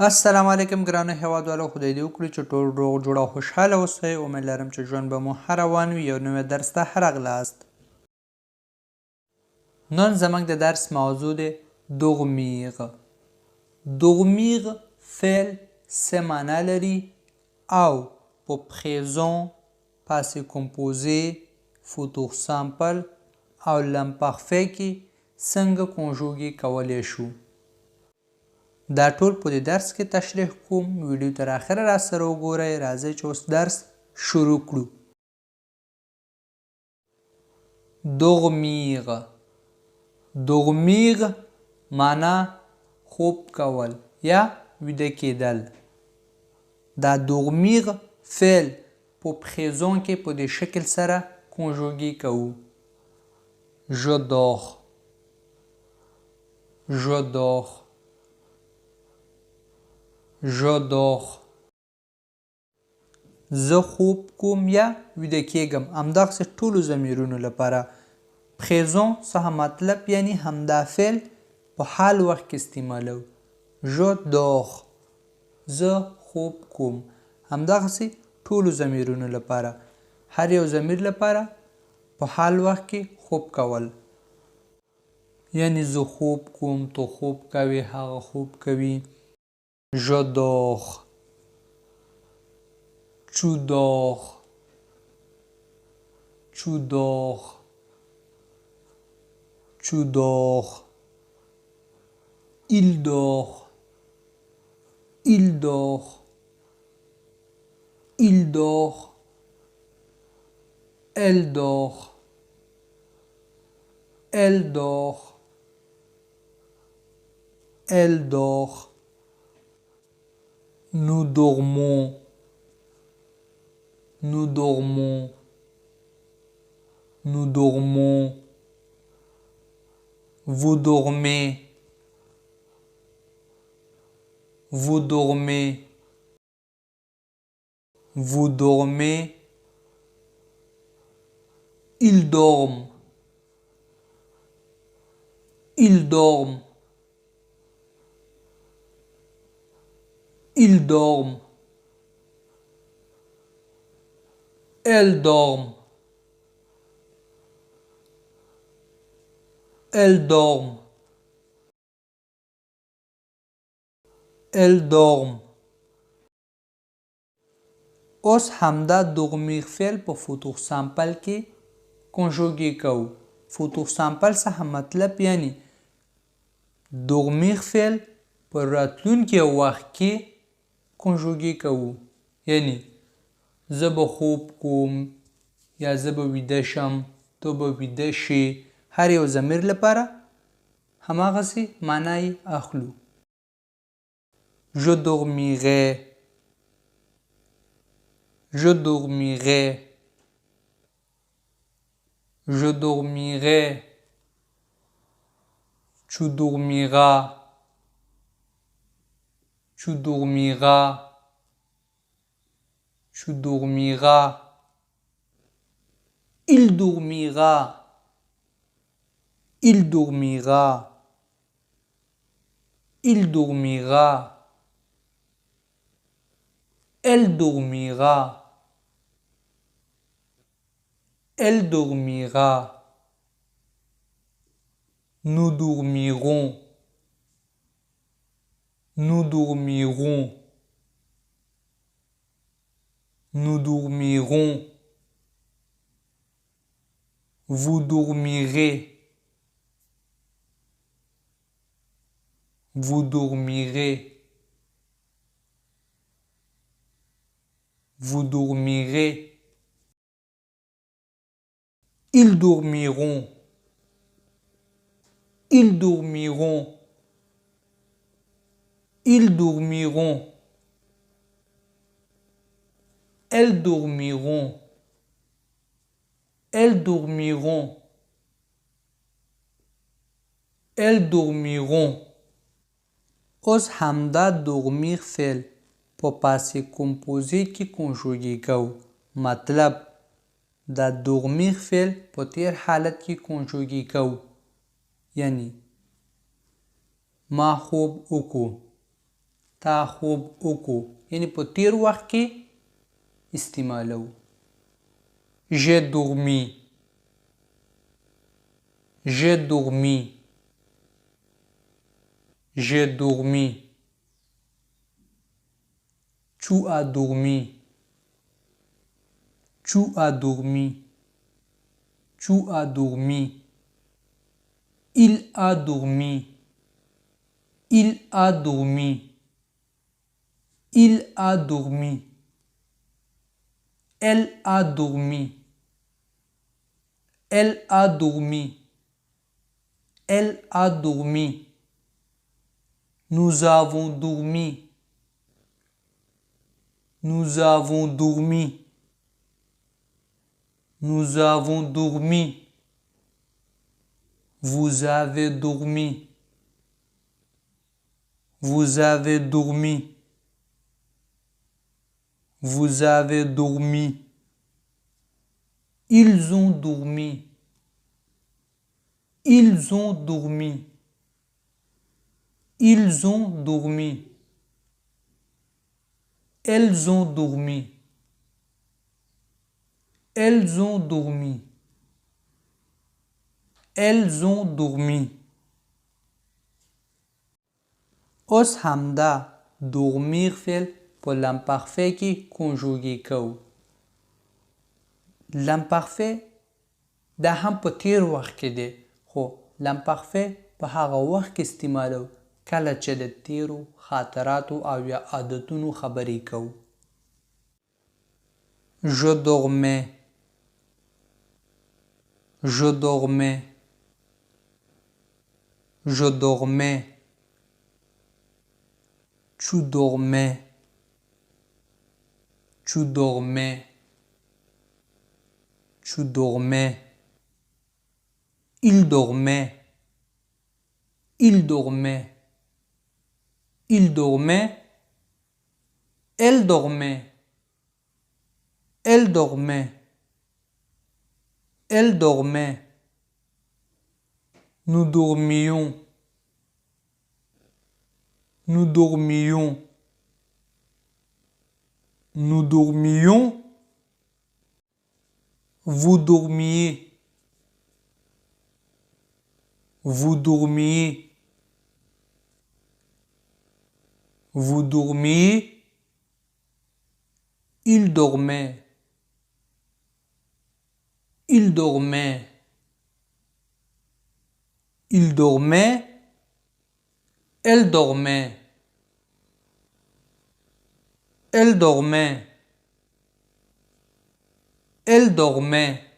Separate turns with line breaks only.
السلام علیکم ګرانو هیوادوالو، خدای دې وکړي چې ټول روغ جوړ او خوشحاله اوسئ. امید لرم چې ژوند به مو ښه روان وي. یو نوی درس ته ښه راغلاست. نن زموږ د درس موضوع دی dormir. dormir فعل سه معنا لري او په présent passé composé futur simple او l'imparfait کې څنګه کنجوګي کولی شو. دا ټول په دې درس کې تشریح کوم. ویډیو تر اخره را سره وګورئ. راځئ چې اوس درس شروع کړو. dormir. dormir معنا خوب کول یا ویده کېدل. دا dormir فعل په présent کې په دې شکل سره کنجوګي کوو. je dors. je dors. je dors. زه خوب کوم یا ویده کېږم. همدغسې ټولو ضمیرونو لپاره présent څخه مطلب یعنی همدا فعل په حال وخت کې استعمالو. je dors. زه خوب کوم. همدغسې ټولو ضمیرونو لپاره هر یو ضمیر لپاره په حال وخت کې خوب کول. یعنی زه خوب کوم، تو خوب کوي، هغه خوب کوي. je dors. tu dors. tu dors. tu dors. il dort. il dort. il dort. elle dort. elle dort. elle dort. Nous dormons. Nous dormons. Nous dormons. Vous dormez. Vous dormez. Vous dormez. Ils dorment. Ils dorment. Ils dorment. Elles dorment. Elles dorment. Elles dorment. اوس همدا dormir فعل په futur simple کې کنجوګي کوو. futur simple څخه مطلب یعنی dormir فعل په راتلونکي وخت کې کنجوګي کوو. یعنی زه به خوب کوم یا زه به ویده شم، تو به ویده شي. هر یو ضمیر لپاره هماغسې معنا یې اخلو. je dormirai. je dormirai. je dormirai. tu dormiras. tu dormiras. tu dormiras. Il dormira. Il dormira. Il dormira. Elle dormira. Elle dormira. Nous dormirons. Nous dormirons. Nous dormirons. Vous dormirez. Vous dormirez. Vous dormirez. Ils dormiront. Ils dormiront. Ils dormiront. Elles dormiront. Elles dormiront. Elles dormiront. اوس همدا dormir فعل په passé composé کې کنجوګي کوو. مطلب دا dormir فعل په تیر حالت کې کنجوګي کوو. یعنی ما خوب وکړو. تا خوب وکړو یعنی په تیر وخت کې استعمالو. J'ai dormi. J'ai dormi. J'ai dormi. Tu as dormi. Tu as dormi. Tu as dormi. Il a dormi. Il a dormi. Il a dormi. Elle a dormi. Elle a dormi. Elle a dormi. Nous avons dormi. Nous avons dormi. Nous avons dormi. Vous avez dormi. Vous avez dormi. Vous avez dormi. Ils ont dormi. Ils ont dormi. Ils ont dormi. Elles ont dormi. Elles ont dormi. Elles ont dormi. اوس همدا dormir فعل په l'imparfait کې conjugué کوو. l'imparfait دا هم په تیر وخت کې دی خو l'imparfait په هغه وخت کې استعمالو کله چې د تیرو خاطراتو او یا عادتونو خبرې کوو. Je dormais. Je dormais. Je dormais. Tu dormais. Tu dormais. Tu dormais. Il dormait. Il dormait. Il dormait. Elle dormait. Elle dormait. Elle dormait. Nous dormions. Nous dormions. Nous dormions. Vous dormiez. Vous dormiez. Vous dormiez. Il dormait. Il dormait. Il dormait. Elle dormait. Elle dormait. Elle dormait.